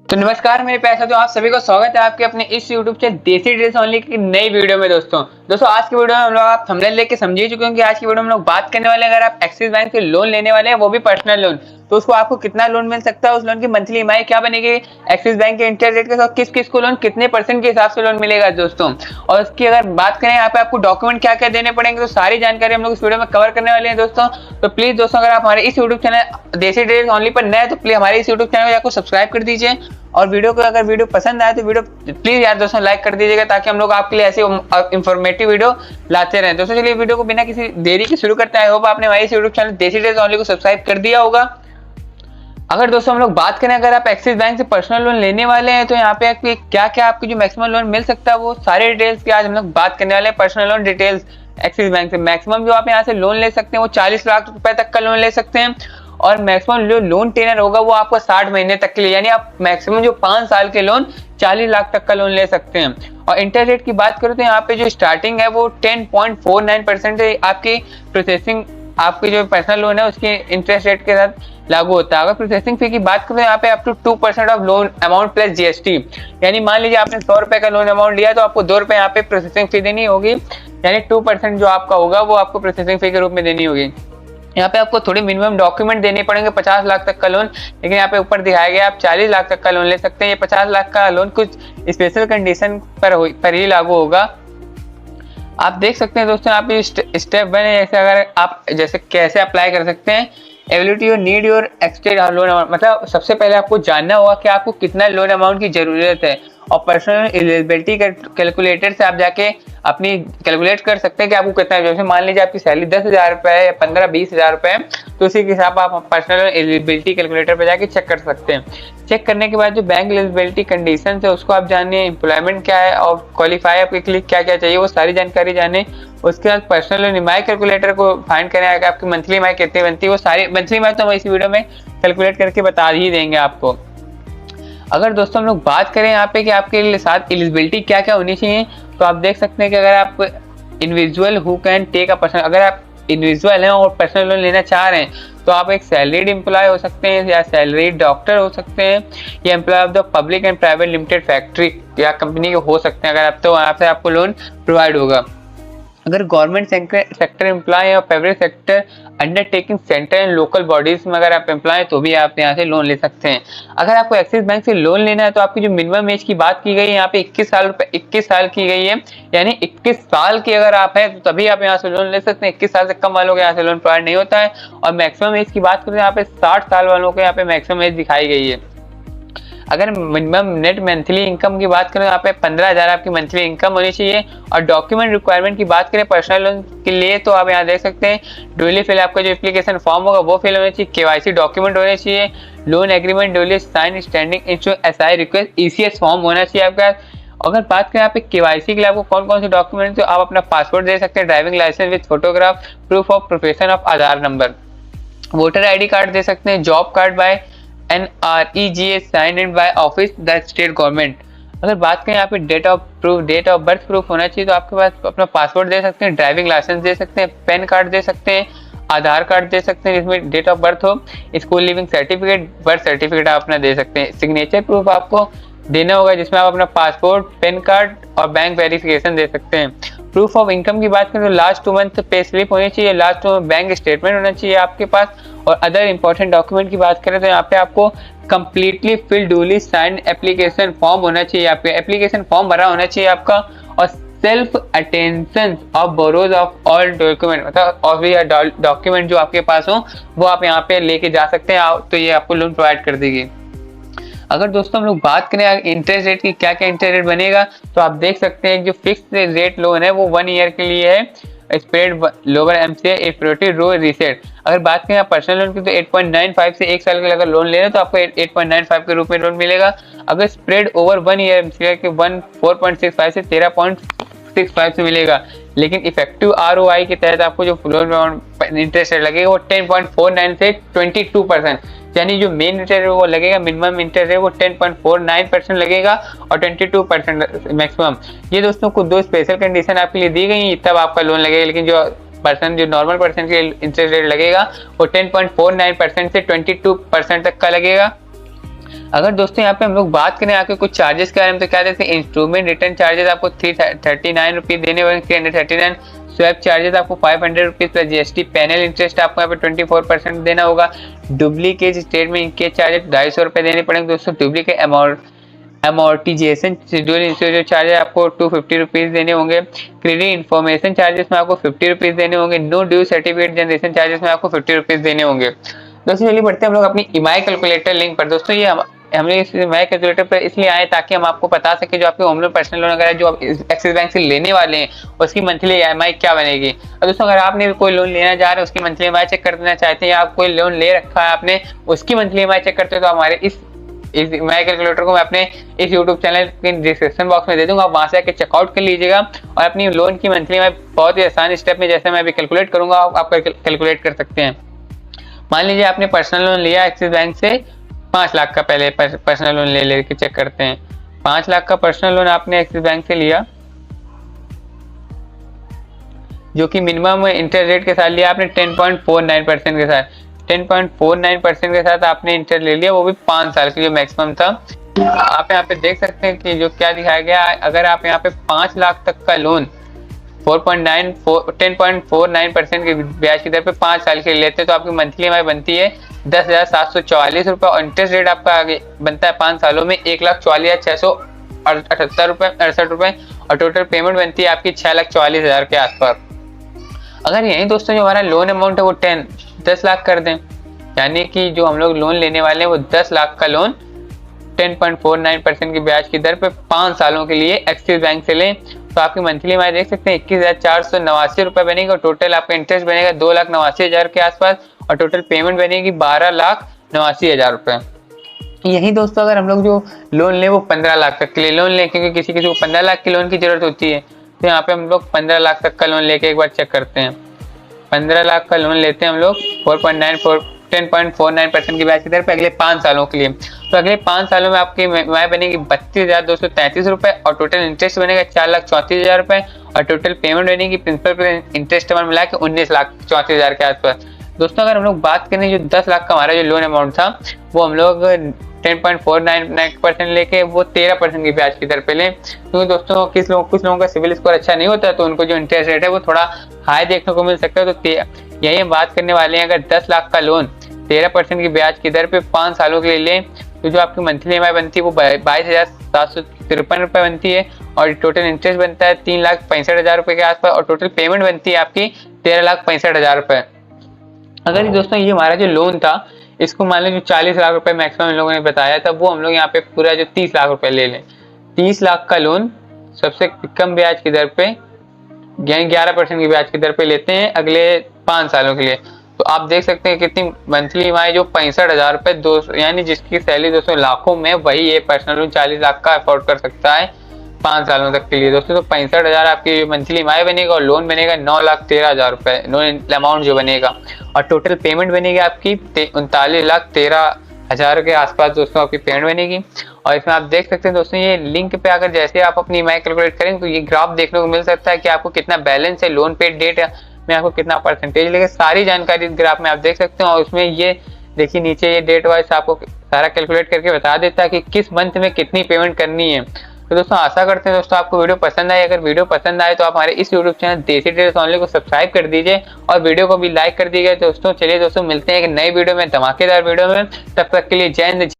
तो नमस्कार मेरे प्यारे साथियों, आप सभी को स्वागत है आपके अपने इस YouTube चैनल देसी ड्रेस ओनली की नई वीडियो में। दोस्तों आज की वीडियो में हम लोग आप थंबनेल लेके समझ ही चुके हैं कि आज की वीडियो में हम लोग बात करने वाले हैं, अगर आप एक्सिस बैंक से लोन लेने वाले हैं, वो भी पर्सनल लोन, तो उसको आपको कितना लोन मिल सकता है, उस लोन की मंथली ईएमआई क्या बनेगी, एक्सिस बैंक के इंटरेस्ट रेट के साथ किस किस को लोन कितने % के हिसाब से लोन मिलेगा दोस्तों। और उसकी अगर बात करें यहाँ पे आपको डॉक्यूमेंट क्या क्या देने पड़ेंगे, तो सारी जानकारी हम लोग इस वीडियो में कवर करने वाले हैं दोस्तों। तो प्लीज दोस्तों, अगर आप हमारे इस यूट्यूब चैनल देसी ड्रेस ओनली पर नए, तो प्लीज हमारे इस यूट्यूब चैनल को सब्सक्राइब कर दीजिए। और वीडियो को अगर वीडियो पसंद आए तो वीडियो प्लीज यार दोस्तों लाइक कर दीजिएगा, ताकि हम लोग आपके लिए ऐसी इंफॉर्मेटिव वीडियो लाते रहें। दोस्तों चलिए वीडियो को बिना किसी देरी के शुरू करते हैं। होप आपने हमारे इस यूट्यूब चैनल देसी ड्रेस ओनली को सब्सक्राइब कर दिया होगा। अगर दोस्तों हम लोग बात करें, अगर आप एक्सिस बैंक से पर्सनल लोन लेने वाले हैं, तो यहाँ पे क्या क्या आपको जो मैक्सिमम लोन मिल सकता है, वो सारे डिटेल्स की आज हम लोग बात करने वाले हैं। Personal loan details axis bank से मैक्सिमम जो आप यहाँ से लोन ले सकते हैं वो 40 लाख रुपए तक का लोन ले सकते हैं। और मैक्सिमम जो लोन टेनर होगा वो आपको 60 महीने तक के लिए, यानी आप मैक्सिमम जो 5 साल के लोन 40 लाख तक का लोन ले सकते हैं। और इंटरेस्ट रेट की बात करें तो यहाँ पे जो स्टार्टिंग है वो 10.49% है आपकी प्रोसेसिंग, आपकी जो पर्सनल लोन है उसके इंटरेस्ट रेट के साथ लागू होता है। अगर प्रोसेसिंग फी की बात करें तो यहाँ पे up to 2% of loan amount plus GST, यानी मान लीजिए आपने 100 रुपए का लोन अमाउंट लिया तो आपको 2 रुपए यहाँ पे प्रोसेसिंग फी देनी होगी, यानी 2% जो आपका होगा वो आपको प्रोसेसिंग फी के रूप में देनी होगी। यहाँ पे आपको थोड़ी मिनिमम डॉक्यूमेंट देने पड़ेंगे। 50 लाख तक का लोन, लेकिन यहाँ पे ऊपर दिखाया गया आप 40 लाख तक का लोन ले सकते हैं। ये 50 लाख का लोन कुछ स्पेशल कंडीशन पर ही लागू होगा। आप देख सकते हैं दोस्तों, आप स्टेप 1 है, जैसे अगर आप जैसे कैसे अप्लाई कर सकते हैं। Ability your need your एक्सटेड loan amount, मतलब सबसे पहले आपको जानना होगा कि आपको कितना लोन अमाउंट की जरूरत है। और पर्सनल एलिजिबिलिटी कैलकुलेटर से आप जाके अपनी कैलकुलेट कर सकते हैं कि आपको कितना, जैसे मान लीजिए आपकी सैलरी 10,000 रुपए है या 15-20 हजार रुपए है, तो उसी के हिसाब आप पर्सनल एलिजिबिलिटी कैलकुलेटर पर जाके चेक कर सकते हैं। चेक करने के बाद जो बैंक एलिजिबिलिटी कंडीशन है उसको आप जानिए, एम्प्लॉयमेंट क्या है और क्वालिफाई आपके लिए क्या क्या चाहिए, वो सारी जानकारी जाने। उसके बाद पर्सनल ईएमआई कैलकुलेटर को फाइंड करें, आपकी मंथली ईएमआई कितनी बनती है, वो सारी मंथली ईएमआई तो हम इस वीडियो में कैलकुलेट करके बता ही देंगे आपको। अगर दोस्तों हम लोग बात करें यहाँ पे कि आपके साथ एलिजिबिलिटी क्या क्या होनी चाहिए, तो आप देख सकते हैं कि अगर आप individual who can take a personal, अगर आप इंडिविजुअल हैं और पर्सनल लोन लेना चाह रहे हैं, तो आप एक सैलरीड एम्प्लॉय हो सकते हैं, या सैलरीड डॉक्टर हो सकते हैं, या employ of the public and private limited factory या कंपनी के हो सकते हैं। अगर आप तो वहाँ से आपको लोन प्रोवाइड होगा। अगर गवर्नमेंट सेक्टर एम्प्लॉय और private sector undertaking centre and local bodies में अगर आप एम्प्लॉय तो भी आप यहाँ से लोन ले सकते हैं। अगर आपको एक्सिस बैंक से लोन लेना है तो आपकी जो मिनिमम एज की बात की गई है यहाँ पे 21 साल की गई है, यानी 21 साल की अगर आप हैं तो तभी आप यहाँ से लोन ले सकते हैं। 21 साल से कम वालों को यहाँ से लोन प्रोवाइड नहीं होता है। और मैक्सिमम एज की बात करें यहाँ पे 60 साल वालों को यहाँ पे मैक्सिमम एज दिखाई गई है। अगर मिनिमम नेट मंथली इनकम की बात करें यहाँ पे 15,000 आपकी मंथली इनकम होनी चाहिए। और डॉक्यूमेंट रिक्वायरमेंट की बात करें पर्सनल लोन के लिए, तो आप यहाँ देख सकते हैं ड्यूली फिल आपका जो एप्लीकेशन फॉर्म होगा वो फिल होना चाहिए, केवाईसी डॉक्यूमेंट होने चाहिए, loan agreement duly sign standing insurance SI request ECS form होना चाहिए आपका। अगर बात करें यहाँ पे केवाईसी के लिए आपको कौन कौन से डॉक्यूमेंट, तो आप अपना पासपोर्ट दे सकते हैं, driving licence with photograph, proof of profession of Aadhaar number, voter ID card दे सकते हैं, job card by NREGA sign in by office the state government. अगर बात करें यहाँ पे डेट ऑफ बर्थ प्रूफ होना चाहिए, तो आपके पास अपना पासपोर्ट दे सकते हैं, ड्राइविंग लाइसेंस दे सकते हैं, पैन कार्ड दे सकते हैं, आधार कार्ड दे सकते हैं जिसमें डेट ऑफ बर्थ हो, school leaving certificate, birth certificate आप अपना दे सकते हैं। सिग्नेचर प्रूफ आपको देना होगा जिसमें आप अपना पासपोर्ट, पैन कार्ड और बैंक वेरिफिकेशन दे सकते हैं। प्रूफ ऑफ इनकम की बात करें तो लास्ट 2 मंथ पे स्लिप होनी चाहिए, लास्ट 2 मंथ बैंक स्टेटमेंट होना चाहिए आपके पास। और अदर इंपॉर्टेंट डॉक्यूमेंट की बात करें तो यहाँ पे आपको completely fill duly sign application form होना चाहिए, आपका एप्लीकेशन फॉर्म भरा होना चाहिए आपका। और self attention of borrows of all document, मतलब और भी डॉक्यूमेंट जो आपके पास हो वो आप यहाँ पे लेके जा सकते हैं, तो ये आपको लोन प्रोवाइड कर देगी। अगर दोस्तों हम लोग बात करें इंटरेस्ट रेट की, क्या क्या इंटरेस्ट रेट बनेगा, तो आप देख सकते हैं जो फिक्स रेट लोन है वो 1 ईयर के लिए है, स्प्रेड लोअर एमसीए एप्रोटी रो रीसेट। अगर बात करें पर्सनल लोन की तो 8.95 से 1 साल के लिए अगर लोन ले रहे तो आपको 8.95 के रूप में लोन मिलेगा। अगर स्प्रेड ओवर 1 ईयर एमसीए के 4.65 से 13.65 से मिलेगा। लेकिन इफेक्टिव आरओआई के तहत आपको जो लोन इंटरेस्ट रेट लगेगा वो 10.49 से 22%, यानी जो मेन इंटरेस्ट है वो लगेगा, मिनिमम इंटरेस्ट है वो 10.49% लगेगा और 22% मैक्सिमम। ये दोस्तों को 2 स्पेशल कंडीशन आपके लिए दी गई, तब आपका लोन लगेगा। लेकिन जो नॉर्मल पर्सन के इंटरेस्ट रेट लगेगा वो 10.49% से 22% तक का लगेगा। अगर दोस्तों यहाँ पे हम लोग बात करें आपके कुछ चार्जेस के बारे में, तो क्या देखते हैं इंस्ट्रूमेंट रिटर्न चार्जेस आपको 339 रुपीज देने होंगे, 339। स्वैप चार्जेस आपको 500 rupees plus GST. Panel interest आपको यहाँ पे 24% देना होगा। डुप्लीकेट स्टेटमेंट इनके चार्जेस 250 रुपये देने पड़ेंगे दोस्तों। Duplicate amortisation schedule insurance charges आपको 250 रुपीज देने होंगे। क्रेडिट इन्फॉर्मेशन चार्जेस में आपको 50 रुपीज देने होंगे। No due certificate generation charges में आपको 50 रुपीज देने होंगे। दोस्तों चलिए बढ़ते हैं हम लोग अपनी ईएमआई कैलकुलेटर लिंक पर। दोस्तों ये हम लोग इस ईएमआई कैलकुलेटर पर इसलिए आए ताकि हम आपको बता सके जो आपके होम लोन, पर्सनल लोन अगर जो आप एक्सिस बैंक से लेने वाले हैं उसकी मंथली ईएमआई क्या बनेगी। और दोस्तों अगर आपने भी कोई लोन लेना चाह रहे हैं उसकी मंथली ईएमआई चेक कर देना चाहते हैं, या आप कोई लोन ले रखा है आपने उसकी मंथली ईएमआई चेक करते हो, तो हमारे इस ईएमआई कैलकुलेटर को मैं अपने इस यूट्यूब चैनल के डिस्क्रिप्शन बॉक्स में दे दूंगा, आप वहां से आके चेकआउट कर लीजिएगा और अपनी लोन की मंथली ईएमआई बहुत ही आसान स्टेप में जैसे मैं अभी कैलकुलेट करूंगा आप कैलकुलेट कर सकते हैं। मान लीजिए आपने पर्सनल लोन लिया एक्सिस बैंक से 5 लाख का, पहले पर्सनल लोन ले लेके चेक करते हैं। 5 लाख का पर्सनल लोन आपने एक्सिस बैंक से लिया, जो कि मिनिमम इंटरेस्ट रेट के साथ लिया आपने 10.49% के साथ। 10.49% के साथ आपने इंटरेस्ट ले लिया, वो भी 5 साल के जो मैक्सिमम था। आप यहाँ पे देख सकते हैं कि जो क्या दिखाया गया, अगर आप यहाँ पे 5 लाख तक का लोन 10.49% के ब्याज की दर पे 5 साल के लिए लेते हैं तो आपकी मंथली ईएमआई बनती है 10,744 रुपये और इंटरेस्ट रेट आपका आगे बनता है 5 सालों में 1,04,678 रुपये और टोटल पेमेंट बनती है आपकी 6,44,000 के आसपास। अगर यही दोस्तों जो हमारा लोन अमाउंट है वो 10 लाख कर दें, यानी कि जो हम लोग लोन लेने वाले हैं वो 10 लाख का लोन 10.49% की ब्याज की दर पे 5 सालों के लिए एक्सिस बैंक से लें तो आपकी मंथली ईएमआई देख सकते हैं 21,489 रुपये बनेगी और टोटल आपका इंटरेस्ट बनेगा 2,89,000 के आसपास और टोटल पेमेंट बनेगी 12,89,000 रुपये। यही दोस्तों अगर हम लोग जो लोन लें वो 15 लाख तक के लिए लोन लें, क्योंकि किसी को 15 लाख की लोन की जरूरत होती है, तो यहाँ पे हम लोग 15 लाख तक का लोन लेके एक बार चेक करते हैं। 15 लाख का लोन लेते हैं हम लोग 10.49% की ब्याज की दर पे अगले 5 सालों के लिए, तो अगले 5 सालों में आपकी ईएमआई बनेगी 32,233 रुपये और टोटल इंटरेस्ट बनेगा 4,34,000 रुपये और टोटल पेमेंट बनेगी प्रिंसिपल इंटरेस्ट अमाउंट मिला के 19,34,000 के आसपास। दोस्तों अगर हम लोग बात करें जो 10 लाख का हमारा जो लोन अमाउंट था वो हम लोग 10.49% लेके वो 13% की ब्याज की दर पे लें, क्योंकि दोस्तों कुछ लोगों का सिविल स्कोर अच्छा नहीं होता तो उनको जो इंटरेस्ट रेट है वो थोड़ा हाई देखने को मिल सकता है। तो यही हम बात करने वाले हैं, अगर 10 लाख का लोन 13% की ब्याज की दर पे 5 सालों के लिए लें तो जो आपकी मंथली ईएमआई बनती है वो 22,753 रुपये बनती है और टोटल इंटरेस्ट बनता है 3,65,000 रुपये के आसपास और टोटल पेमेंट बनती है आपकी 13,65,000 रुपये। अगर दोस्तों ये हमारा जो लोन था इसको मान लो जो 40 लाख रुपए मैक्सिमम इन लोगों ने बताया था, वो हम लोग यहाँ पे पूरा जो 30 लाख रुपए ले लें। 30 लाख का लोन सबसे कम ब्याज की दर पे यानी 11% की ब्याज की दर पे लेते हैं अगले 5 सालों के लिए, तो आप देख सकते हैं कितनी मंथली ईएमआई जो 65,000 रुपये, 200 यानी जिसकी सैलरी दोस्तों लाखों में वही ये पर्सनल लोन 40 लाख का अफोर्ड कर सकता है 5 सालों तक के लिए। दोस्तों तो 65,000 आपकी मंथली ईएमआई बनेगा और लोन बनेगा 9,13,000 रुपये लोन अमाउंट जो बनेगा और टोटल पेमेंट बनेगी आपकी 39,13,000 के आसपास दोस्तों आपकी पेमेंट बनेगी। और इसमें आप देख सकते हैं दोस्तों ये लिंक पे अगर जैसे आप अपनी ईएमआई कैलकुलेट करेंगे तो ये ग्राफ देखने को मिल सकता है कि आपको कितना बैलेंस है, लोन पे डेट में आपको कितना परसेंटेज लगेगा, सारी जानकारी इस ग्राफ में आप देख सकते हैं। और उसमें ये देखिए नीचे ये डेट वाइज आपको सारा कैलकुलेट करके बता देता है कि किस मंथ में कितनी पेमेंट करनी है। तो दोस्तों आशा करते हैं दोस्तों आपको वीडियो पसंद आए। अगर वीडियो पसंद आए तो आप हमारे इस यूट्यूब चैनल देसी ट्रेडर्स ओनली को सब्सक्राइब कर दीजिए और वीडियो को भी लाइक कर दीजिए दोस्तों। चलिए दोस्तों मिलते हैं एक नई वीडियो में, धमाकेदार वीडियो में, तब तक के लिए जय हिंद।